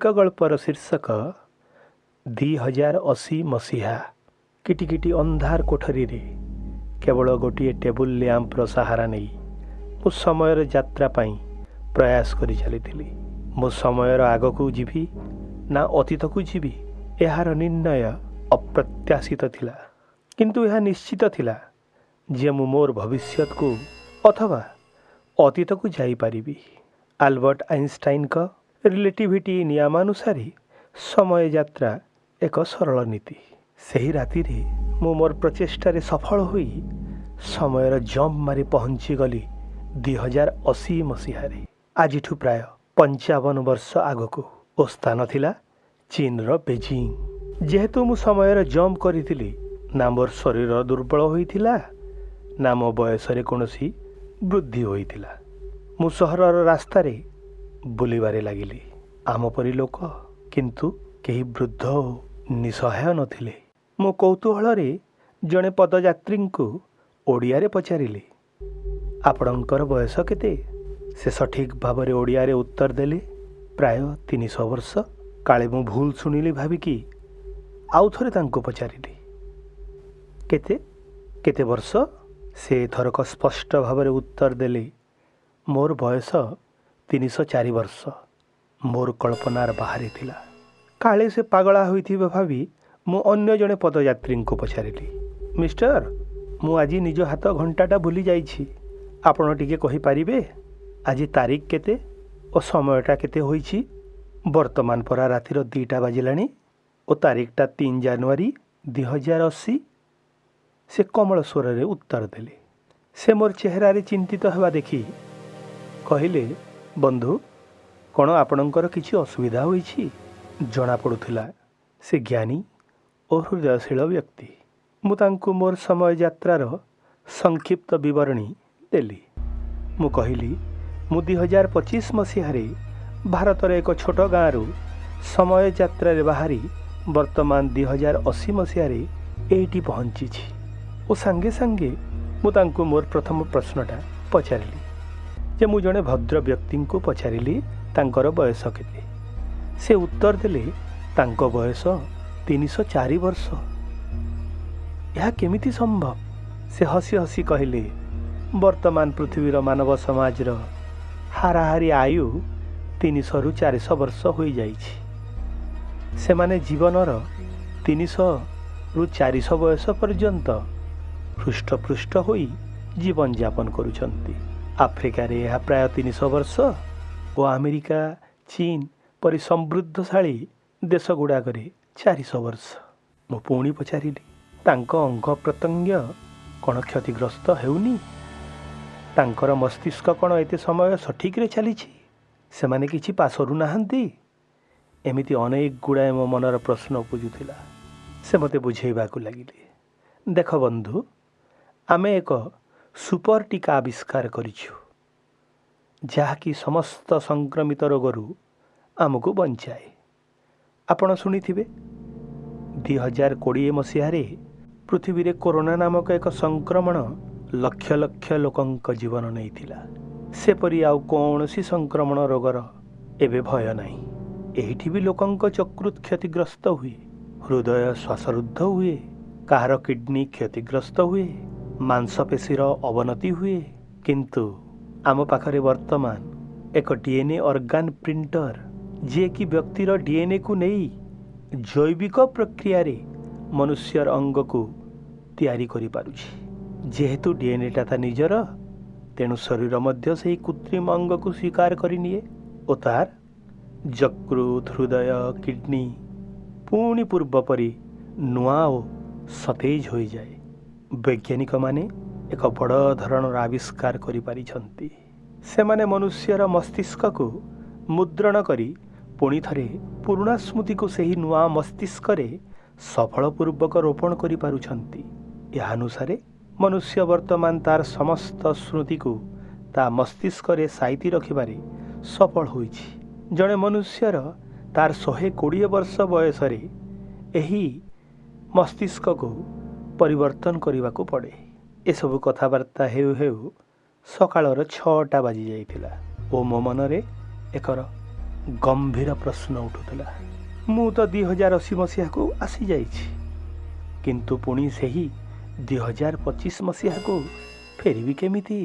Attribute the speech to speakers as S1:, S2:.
S1: धार्मिक गल्पर शीर्षक 2080 मसीहा। किटिकिटी अंधार कोठरी रे केवल गोटे टेबुल लैंपर सहारा नहीं मु समयर यात्रा पाई प्रयास करी चली। मु समयर आग को जीवी ना अतीत को जीवी यार निर्णय अप्रत्याशित थिला, किंतु यह निश्चित थिला जे मु मोर भविष्य को अथवा अतीत को जाई पारिबी। आल्बर्ट आइंस्टाइन का रिलेटिविटी नियमानुसार समय यात्रा एक सरल नीति। सही राति रे मु मोर प्रचेष्टार सफल हुई समयर जंप मारी पहुंची गली 2080 मसीह। आज प्राय 55 वर्ष आगक ओ स्थान थिला चीन रो बेजिंग। जेहेतु मु समयर जंप करी ना मोर शरीर दुर्बल होइथिला ना मो बयस कौनसी वृद्धि होइथिला। मु सहरर रास्ता रे बुलिबारे लागिली। आम परी लोक किंतु केही वृद्ध निसहाय नथिले। मु कौतूहल रे जड़े पदयात्री को ओडिया रे पचारिली, आपणकर बयस केते? से सठिक भाव रे ओडिया रे उत्तर देले, प्राय 300 वर्ष। काले मु भूल शुणिली भाविकी आउ थरे तांको पचारिली, केते केते वर्ष? से थरक स्पष्ट भाव रे उत्तर देले, मोर बयस 304 वर्ष। मोर कल्पनार बाहरी थिला। काले से पागला होइथिबे भावी मु अन्य जड़े पदयात्री को पचारिली, मिस्टर मु आज निज हाथ घंटाटा भूली जाइछि, आपण टिके कहि पारिबे आज तारीख केते ओ समयटा केते होइछि? वर्तमान परा रातिर 2टा बाजिलाणी ओ तारीखटा 3 जनवरी 2080। से कमल स्वर रे उत्तर देले। से मोर चेहरा रे चिंतित हेबा देखी कहिले, बंधु कौन आपणकर किछि असुविधा होइछि? जना पड़ुथिला से ज्ञानी और हृदयशील व्यक्ति। मु तांकु मोर समय यात्रार संक्षिप्त विवरणी देली। मु कहिली, मु 2025 मसीह भारतर एक छोट गाँव समय यात्रा रे बाहरी वर्तमान 2080 मसीह एटी पहुँची। और सांगे सांगे मु तांकु मोर प्रथम प्रश्नटा पचारिली जे मु जड़े भद्र व्यक्ति को पचारिली तांकर बयस केते? से उत्तर देले, तांको बयस 304 वर्ष। यह केमिति संभव? से हसी हसी कहले, वर्तमान पृथ्वीर मानव समाज हाराहारी आयु 300 रु 400 वर्ष हो जाइछि। सेमाने जीवनर 300 रु 400 बयस पर्यंत हृष्टपृष्ट होई जीवन यापन करुछंती। आफ्रिका रे यह प्राय 300 वर्ष और अमेरिका चीन परि समृद्धशाली देश गुड़ाक 400 वर्ष। मु पुणी पचारिली, तांको अंग प्रत्यंग कौन क्षतिग्रस्त हेउनी? तांकर मस्तिष्क कौन एते समय सठिक रे चलीछि? सेमाने किछि पासरु नाहंती? एमिति अनेक गुड़ाए मो मनर प्रश्न उपजुथिला। से मते बुझेइबाकु लागिले, देख बंधु आमे एक सुपर टीका आविष्कार करिछु जहाँकि समस्त संक्रमित रोगरू आमको बंचाए। आपण शुणिथिबे 2020 मसीह पृथ्वी रे कोरोना नामक एक संक्रमण लक्ष लक्ष लोकंक जीवन नैथिला। सेपरि आउ कौनसी संक्रमण रोगर एबे भय नाही। एहिठी भी लोकंक चकृत क्षतिग्रस्त हुए, हृदय श्वासरुद्ध हुए, काହାର किडनी क्षतिग्रस्त हुए, मांसपेशीर अवनति हुए। किंतु आम पाखरे वर्तमान एक डीएनए ऑर्गन प्रिंटर जे कि व्यक्तिर डीएनए को नहीं जैविक प्रक्रिया रे मनुष्यर अंग को तैयारी करि पारुछि। जेहेतु डीएनएटा ता निजर, तेणु शरीर मध्य से कृत्रिम अंग को स्वीकार करिनिए और तार यकृत हृदय किडनी पुणी पूर्व परी नुआ और सतेज हो जाए। वैज्ञानिक माने एक बड़ धरणर आविष्कार करि पारिछंती। सेमाने मनुष्यर मस्तिष्क को मुद्रण करी पुणी थरे पुराणा स्मृति को सही नुआ मस्तिष्क रे सफलपूर्वक रोपण करि पारुछंती। यह अनुसारे मनुष्य वर्तमान तार समस्त स्मृति को ता मस्तिष्क रे साइती रखिबारे सफल होइछि। जड़े मनुष्यर तार 120 वर्ष बयस एही मस्तिष्क को परिवर्तन करने को पड़े। एसबू कथबार्ता हेउ हेउ सकाळर 6टा बाजी जाइथिला ओ मो मनरे एकर ଗମ୍ଭୀର ପ୍ରଶ୍ନ ଉଠୁଥିଲା। ମୁଁ ତ 2080 ମସିହାକୁ ଆସିଯାଇଛି, କିନ୍ତୁ ପୁଣି ସେହି 2025 ମସିହାକୁ ଫେରିବି କେମିତି?